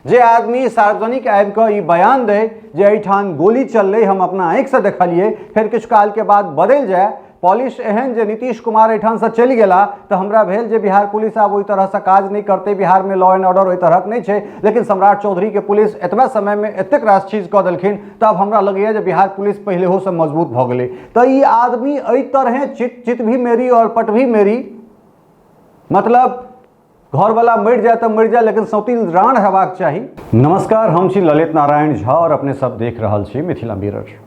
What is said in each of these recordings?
जे आदमी सार्वजनिक आबि कऽ ई बयान दे जे एहिठाम गोली चललै, हम अपना आँखिसँ देखलिए, फिर किछु काल के बाद बदलि जाए, पॉलिश एहन जे नीतीश कुमार एहिठाम से चलि गेला तो हमरा भेल जे बिहार पुलिस आब ओहि तरह से काज नहीं करते, बिहार में लॉ एंड ऑर्डर ओहि तरहक नहीं है। लेकिन सम्राट चौधरी के पुलिस एतबा समय में एतेक रास चीज कऽ देलखिन, तब हमरा लगैए जे बिहार पुलिस पहिलेहो से मजबूत भऽ गेलै। तो ई आदमी एहि तरह चित भी मेरी और पट भी मेरी, मतलब घर वाला मर जाए तो मर जाए लेकिन सौतीन राण हेबाक चाही। नमस्कार, हम छी ललित नारायण झा और अपने सब देख रहल छी मिथिला मिरर।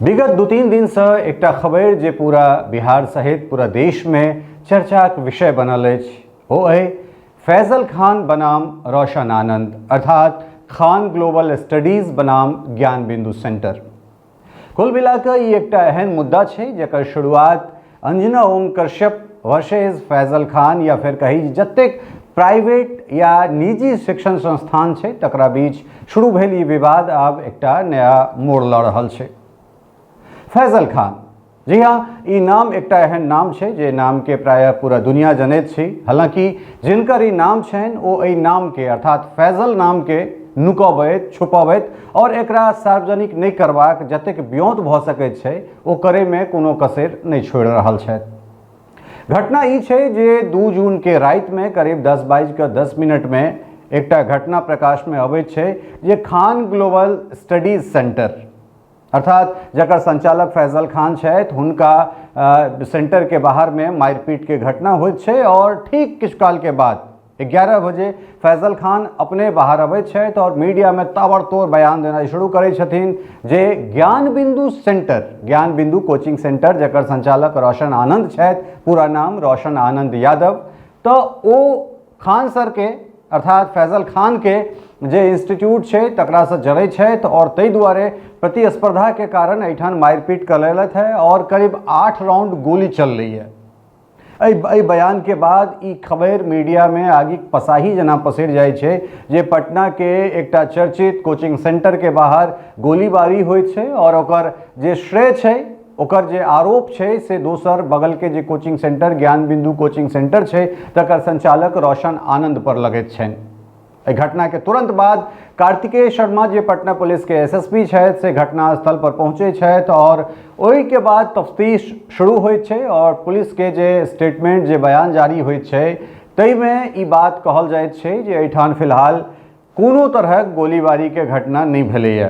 विगत 2-3 दिन से एकटा खबर जे पूरा बिहार सहित पूरा देश में चर्चाक विषय बनल अछि, ओ है फैजल खान बनाम रोशन आनंद, अर्थात खान ग्लोबल स्टडीज बनाम ज्ञान बिंदु सेंटर। कुल मिलाकर ई एकटा एहन मुद्दा छै जेकर शुरुआत अंजना ओम कश्यप वर्सेस फैजल खान या फिर कही जतेक प्राइवेट या निजी शिक्षण संस्थान छै तकरा बीच शुरू भेल। ई विवाद आब एकटा नया मोड़ लऽ रहल छै। फैजल खान, जी हाँ, ई नाम एकटा एहन नाम छै जे नाम के प्रायः पूरा दुनिया जनैत छी। हालांकि जिनकर ई नाम छनि ओ एहि नाम के अर्थात फैजल नाम के नुकबैत, छुपबैत और एकरा सार्वजनिक नहीं करबाक जतेक ब्योंत भऽ सकैत छै ओ करे में कोनो कसर नहीं छोड़ि रहल छथि। घटना ई छै जे 2 जून के रात में करीब 10:10 में एकटा घटना प्रकाश में अबैत छै जे खान ग्लोबल स्टडीज सेंटर अर्थात जकर संचालक फैजल खान छथि, हुनका सेंटर के बाहर में मारपीट के घटना होइत छै। और ठीक किछु काल के बाद 11 बजे फैजल खान अपने बाहर अबैत छथि और मीडिया में ताबड़तोड़ बयान देना शुरू करै छथिन जे ज्ञान बिंदु सेंटर, ज्ञान बिंदु कोचिंग सेंटर जकर संचालक रोशन आनंद छथि, पूरा नाम रोशन आनंद यादव, तो ओ खान सर के अर्थात फैजल खान के जे इंस्टीट्यूट छै तकरा से जड़ै छथि और ताहि दुआरे प्रतिस्पर्धा के कारण एहिठाम मारपीट कर लेलथि है और करीब 8 राउंड गोली चल रही है। एहि बयान के बाद ई खबर मीडिया में आगि पसाही जना पसरि जाइ छै जे पटना के एकटा चर्चित कोचिंग सेंटर के बाहर गोलीबारी होइत छै और ओकर जे श्रेय छै, ओकर जे आरोप छै से दोसर बगल के जे कोचिंग सेंटर ज्ञान बिंदु कोचिंग सेंटर छै तकर संचालक रोशन आनंद पर लगैत छनि। एहि घटना के तुरंत बाद कार्तिकेय शर्मा जे पटना पुलिस के एसएसपी छथि से घटनास्थल पर पहुंचे छथि और ओहि के बाद तफ्तीश शुरू होइत छै और पुलिस के जे स्टेटमेंट जे बयान जारी होइत छै ताहि में ई बात कहल जाइत छै जे एहिठाम फिलहाल कोनो तरहक गोलीबारी के घटना नहीं भेलैए।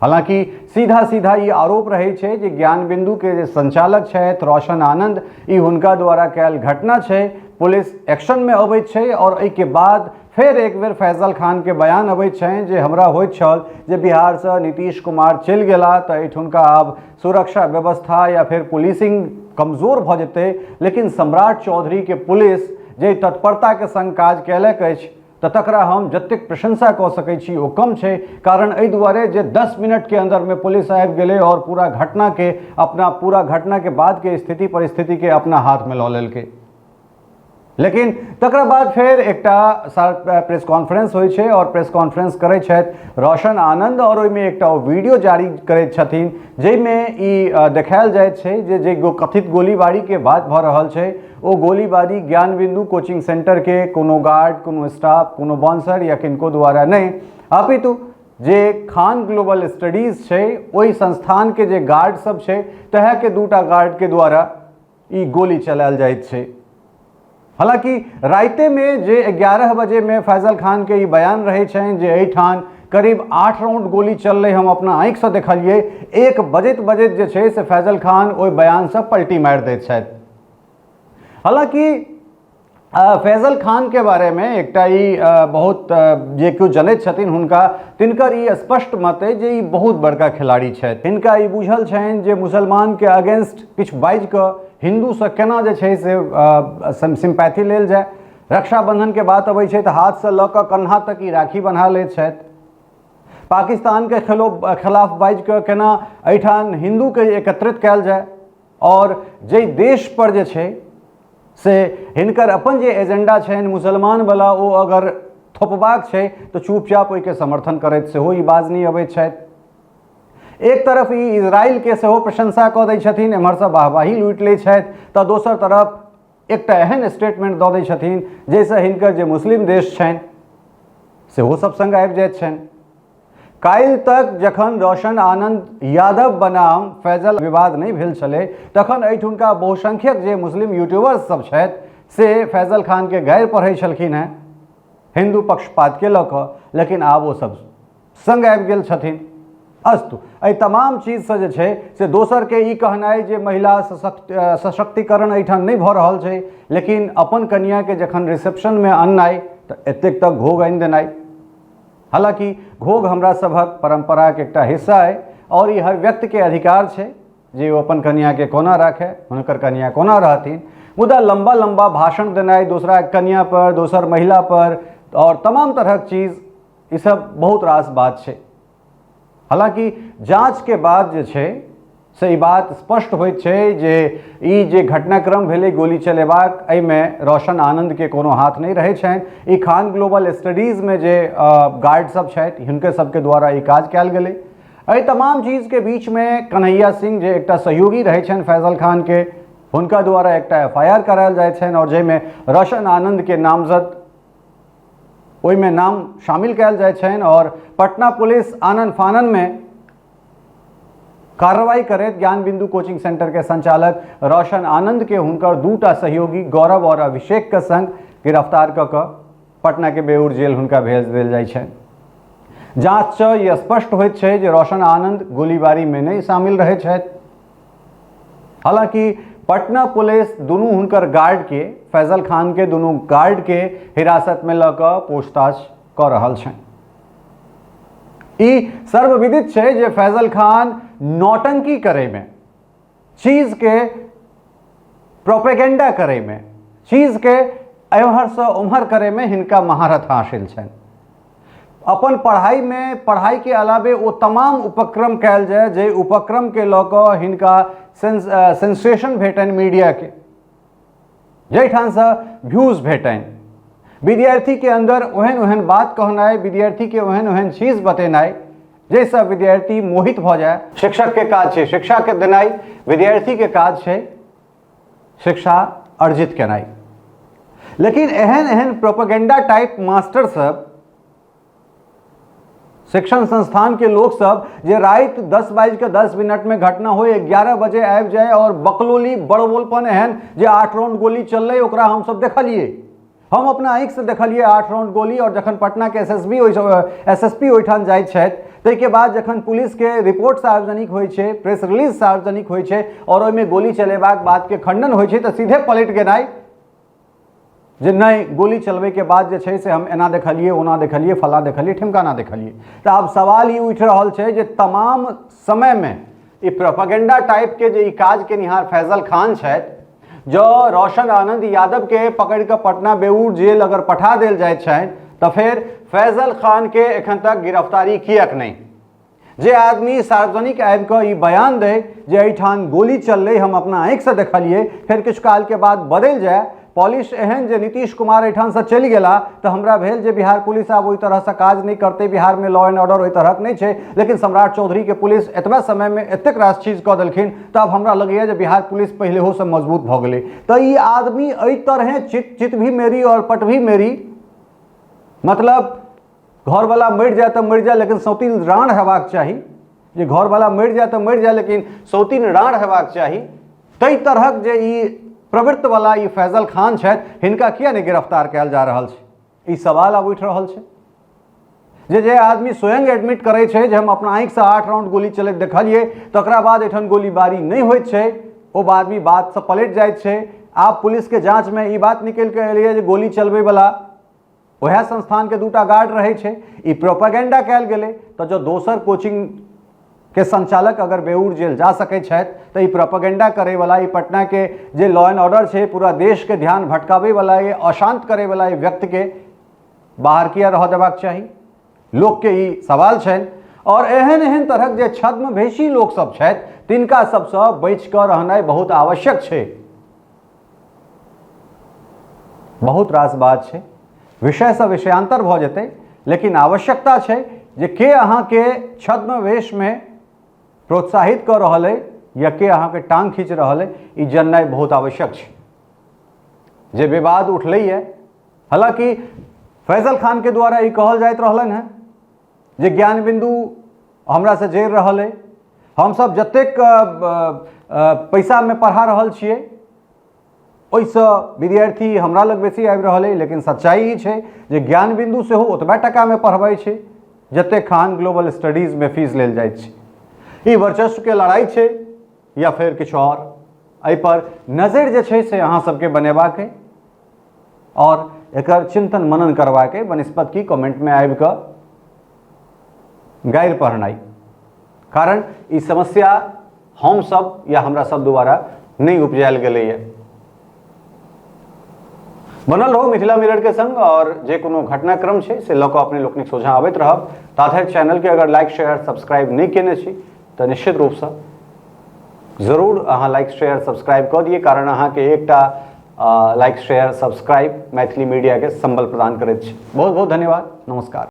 हालांकि सीधा सीधा ये आरोप रहे छे जे ज्ञान बिंदु के जे संचालक छथि रोशन आनंद, ई हुनका द्वारा कैल घटना छै। पुलिस एक्शन में अबैत छै और एहि के बाद फिर एक बेर फैजल खान के बयान अबैत छनि जे हमरा होइत छल जे बिहार से नीतीश कुमार चलि गेला तो एहिठुनका आब सुरक्षा व्यवस्था या फिर पुलिसिंग कमजोर भऽ जेतै। लेकिन सम्राट चौधरी के पुलिस जे तत्परता के संग काज कयलक अछि तो तकरा हम जतेक प्रशंसा कऽ सकैत छी ओ कम छै। कारण एहि दुआरे जे 10 मिनट के अंदर में पुलिस आबि गेलै और पूरा घटना के बाद के स्थिति परिस्थिति के अपना हाथ में लऽ लेलकै। लेकिन तकरा बाद फिर एकटा प्रेस कॉन्फ्रेंस होइ छै और प्रेस कॉन्फ्रेंस करै छथि रोशन आनंद और ओहिमे एकटा वीडियो जारी करैत छथिन जाहिमे ई देखायल जाइत छै जे कथित गोलीबारी के बात भऽ रहल छै ओ गोलीबारी ज्ञान बिंदु कोचिंग सेंटर के कोनो गार्ड, कोनो स्टाफ, कोनो बाउंसर या किनको द्वारा नहीं, अपितु जे खान ग्लोबल स्टडीज छै ओहि संस्थान के जे गार्ड सब छै तहे के 2टा गार्ड के द्वारा ई गोली चलायल जाइत छै। हालांकि राइते में जे 11 बजे में फैजल खान के ई बयान रहे छनि जे एहिठाम करीब 8 राउंड गोली चल रही, हम अपना आँखि से देखलिए। 1 बजैत जे छै से फैजल खान ओहि बयान से पलटी मारि दैत छथि। हालांकि फैजल खान के बारे में एकटा ई बहुत जे केओ जनैत छथिन हुनका तिनकर ई स्पष्ट मत है जे ई बहुत बड़का खिलाड़ी छथि। हिनका ई बुझल छनि जे मुसलमान के अगेंस्ट किछु बाजि कऽ हिंदू से केना जे छै से सिंपैथी लेल जाए। रक्षाबंधन के बात अबै छै तऽ हाथ से लऽ कऽ कन्हा तक ई राखी बन्हा लैत छथि। पाकिस्तान के खिलाफ बाजि कऽ केना एहिठाम हिंदू के एकत्रित कयल जाए और जे देश पर जे छै से हिनकर अपन जे एजेंडा छनि मुसलमान वाला ओ अगर थोपबाक छै तो चुपचाप ओहि के समर्थन करैत सेहो ई बाज नहीं अबैत छथि। एक तरफ ई इजराइल के सेहो प्रशंसा कऽ दै छथिन, एम्हरसँ वाहवाही लूटि लै छथि, तऽ दोसर तरफ एकटा एहन स्टेटमेंट दऽ दै छथिन जाहिसँ हिनकर जे मुस्लिम देश छनि सेहो सब संग आबि जाइत छनि। काल्हि तक जखन रोशन आनंद यादव बनाम फैजल विवाद नहीं भेल छलै तखन एहिठुनका बहुसंख्यक जे मुस्लिम यूट्यूबर्स सब छथि से फैजल खान के गारि पढ़ै छलखिन हेँ हिंदू पक्षपात के लऽ कऽ, लेकिन आब ओ सब संग आबि गेल छथिन। अस्तु, एहि तमाम चीज से जे छै से दोसर के ई कहनाइ जे महिला सशक्तिकरण एहिठाम नहीं भऽ रहल छै, लेकिन अपन कन्या के जखन रिसेप्शन में अननाइ तऽ एतेक तक घोघ आनि देनाइ। हालांकि घोघ हमरा सभक परंपरा के एकटा हिस्सा है और ये हर व्यक्ति के अधिकार छै जे ओ अपन कन्या के कोना राखे, हुनकर कन्या कोना रहथिन। मुदा लंबा लंबा भाषण देनाइ दोसरा कन्या पर, दोसर महिला पर और तमाम तरहक चीज, ई सब बहुत रास बात छै। हालांकि जांच के बाद जे छै से ई बात स्पष्ट होइत छै जे ई जे घटनाक्रम भेलै गोली चलेबाक, एहिमे रोशन आनंद के कोनो हाथ नहीं रहै छनि। ई खान ग्लोबल स्टडीज में जे गार्ड सब छथि हिनके सबके द्वारा ई काज कयल गेलै। एहि तमाम चीज के बीच में कन्हैया सिंह जे एकटा सहयोगी रहै छनि फैजल खान के, हुनका द्वारा एकटा FIR करायल जाइ छनि और जाहिमे रोशन आनंद के नामजद ओहिमे नाम शामिल कयल जाइ छनि और पटना पुलिस आनन फानन में कार्रवाई करैत ज्ञान बिंदु कोचिंग सेंटर के संचालक रोशन आनंद के हुनकर दूटा सहयोगी गौरव और अभिषेक के संग गिरफ्तार कऽ कऽ पटना के बेउर जेल हुनका भेज देल जाइ छनि। जांच से यह स्पष्ट होइत छै जे रोशन आनंद गोलीबारी में नहीं शामिल रहे छथि। हालांकि पटना पुलिस दुनू हुनकर गार्ड के, फैजल खान के दुनू गार्ड के हिरासत में लऽ कऽ पूछताछ कऽ रहल छनि। ई सर्वविदित छै जे फैजल खान नौटंकी करे में, चीज के प्रोपेगेंडा करे में, चीज के एम्हर से उम्हर करे में हिनका महारत हासिल छनि। अपन पढ़ाई में, पढ़ाई के अलावे वो तमाम उपक्रम कयल जाए जे उपक्रम के लऽ कऽ हिनका सेंसेशन भेटनि मीडिया के, जाहिठाम से व्यूज भेटनि, विद्यार्थी के अंदर ओहन ओहन बात कहनाइ, विद्यार्थी के ओहन ओहन चीज बतेनाइ जाहिसँ विद्यार्थी मोहित भऽ जाए। शिक्षक के काज छै शिक्षा के देनाइ, विद्यार्थी के काज छै शिक्षा अर्जित केनाइ। लेकिन एहन एहन प्रोपेगेंडा टाइप मास्टर सब, शिक्षण संस्थान के लोग सब जे रात 10:10 में घटना हो 11 बजे आबि जाए और बकलोली बड़बोलपन एहन जे 8 राउंड गोली चललै ओकरा हम सब देखलिए, हम अपना आँखि से देखलिए 8 राउंड गोली। और जखन पटना के SSP ओहिठाम जाइत छथि ताहिके बाद जखन पुलिस के रिपोर्ट सार्वजनिक होइ छै, प्रेस रिलीज सार्वजनिक होइ छै और ओहिमे गोली चलेबाक बात के खंडन होइ छै तऽ सीधे पलटि गेनाइ जे नहीं गोली चलबे के बाद जे छै से हम एना देखलिए, ओना देखलिए, फला देखलिए, ठिमकाना देखलिए। तो आब सवाल ई उठि रहल छै जे तमाम समय में ई प्रोपेगेंडा टाइप के जे ई काज के निहार फैजल खान छथि, जो रोशन आनंद यादव के पकड़ के पटना बेउर जेल अगर पठा देल जाए छनि तो फिर फैजल खान के एखन तक गिरफ्तारी किएक नहीं? जे आदमी सार्वजनिक आबि कऽ ई बयान दे जे एहिठाम गोली चललै, हम अपना आँखि से देखलिए, फिर किछु काल के बाद बदलि जाए, पॉलिश एहन जे नीतीश कुमार एहिठाम से चलि गेला तो हमरा भेल जे बिहार पुलिस आब ओहि तरह से काज नहीं करते, बिहार में लॉ एंड ऑर्डर ओहि तरहक नहीं छै। लेकिन सम्राट चौधरी के पुलिस एतबा समय में एतेक रास चीज कऽ देलखिन तऽ अब हमरा लगैया जे बिहार पुलिस पहिलेहो से मजबूत भऽ गेलै। तऽ ई आदमी एहि तरह चित भी मेरी और पट भी मेरी, मतलब घरवाला मरि जाए तऽ मरि जाए लेकिन सौतीन राण हेबाक चाही, जे घरवाला मरि जाए तऽ मरि जाए लेकिन सौतीन राण हेबाक चाही। ताहि तरहक जे ई प्रवृत्त वाला ई फैजल खान छथि, हिनका किया नहीं गिरफ्तार कयल जा रहल छै? ई सवाल अब उठि रहल छै। जे आदमी स्वयं एडमिट करे छै जे हम अपना आँखि से 8 राउंड गोली चलैत देखलिए, तकरा बाद एठन गोलीबारी नहीं होइत छै, ओ आदमी बात से पलटि जाइत छै। आब पुलिस के जांच में ई बात निकलि के एलिए जे गोली चलबे वाला वह संस्थान के दूटा गार्ड रहे छै। ई प्रोपेगेंडा कयल गेलै तो जो दोसर कोचिंग के संचालक अगर बेउर जेल जा सकै छथि तो ई प्रोपेगेंडा करे वाला, ई पटना के जे लॉ एंड ऑर्डर छै, पूरा देश के ध्यान भटकावे वाला, ये अशांत करे वाला ये व्यक्ति के बाहर किया रह देबाक चाही? लोग के ई सवाल छनि। और एहन एहन तरहक जे छद्मवेशी लोग सब छथि तिनका सबसँ बचि कऽ रहनाइ बहुत आवश्यक छै। बहुत रास बात छै, विषय से विषयांतर भऽ जेतै, लेकिन आवश्यकता छै जे के अहाँ के छद्मवेश में प्रोत्साहित कर रहल है या के अहाँ के टांग खींच रहल है, ई जाननाइ बहुत आवश्यक छै। जे विवाद उठलै है, हालांकि फैजल खान के द्वारा ई कहल जाइत रहलन है जे ज्ञान बिंदु हमरा से जोड़ रहल है, हम सब जतेक पैसा में पढ़ा रहल छियै ओइसे विद्यार्थी हमरा लग बेसी आबि रहल है, लेकिन सच्चाई ई छै जे ज्ञान बिंदु सेहो ओतबा टका में पढ़बै छै जते खान ग्लोबल स्टडीज में फीस लेल जाइत छै। ई वर्चस्व के लड़ाई छै या फिर किछु और, एहि पर नजर जे छै से अहाँ सबके बनेबाक है और एकर चिंतन मनन करबाक है, बनस्पत की कमेंट में आबि कऽ गारि पढ़नाई। कारण ई समस्या हम सब या हमरा सब द्वारा नहीं उपजायल गेलै है। बनल रहो मिथिला मिरर के संग और जे कोनो घटनाक्रम छै से लऽ कऽ अपने लोकनिक सोझा आबैत रहब। ताधरि चैनल के अगर लाइक शेयर सब्सक्राइब नहीं केने छी तो निश्चित रूप से जरूर अहाँ लाइक शेयर सब्सक्राइब कऽ दिए, कारण अहाँ के एकटा like share subscribe Maithili media के संबल प्रदान करैत छै। बहुत बहुत धन्यवाद, नमस्कार।